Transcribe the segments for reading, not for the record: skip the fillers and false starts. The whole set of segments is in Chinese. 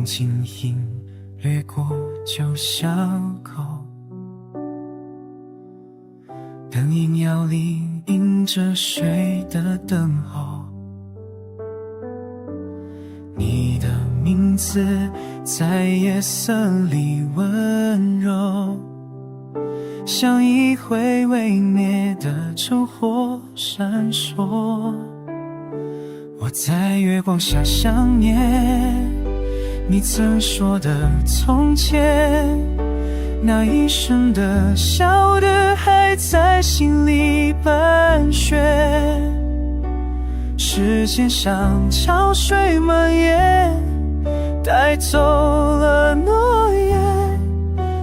光轻盈掠过旧小口，灯影摇铃迎着水的等候，你的名字在夜色里温柔，像一回未灭的烛火闪烁。我在月光下想念你曾说的从前，那一声的笑的还在心里盘旋。时间像潮水蔓延，带走了诺言，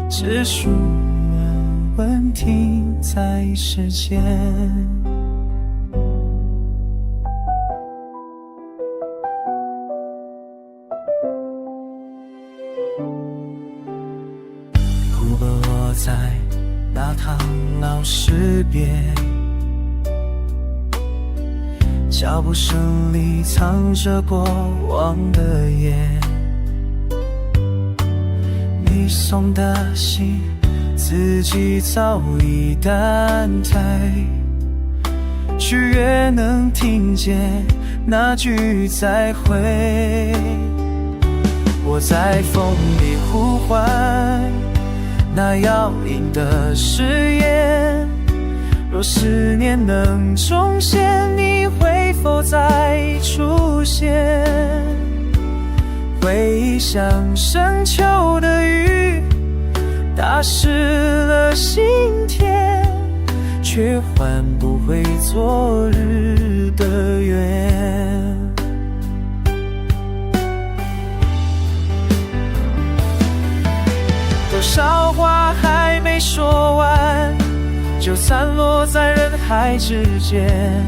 只属人问停在时间。湖泊落在那趟老识别，脚步声里藏着过往的夜，你送的信自己早已淡退，却越能听见那句再会。我在风里呼唤那摇曳的誓言，若思念能重现，你会否再出现？回忆像深秋的雨，打湿了心田，却换不回昨日的缘。多少话还没说完，就散落在人海之间，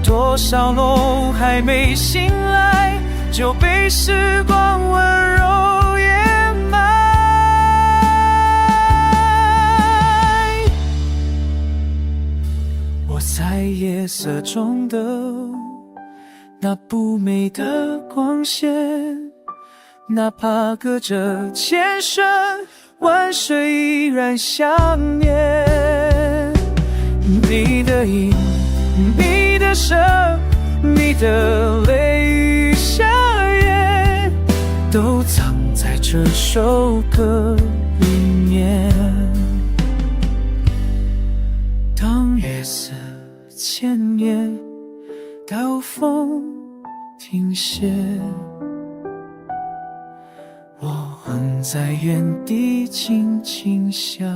多少梦还没醒来，就被时光温柔掩埋。我在夜色中的那不美的光线，哪怕隔着千山万水依然想念。你的影，你的声，你的泪与夏夜，都藏在这首歌里面。当月色千年，刀锋停歇，我还在原地静静想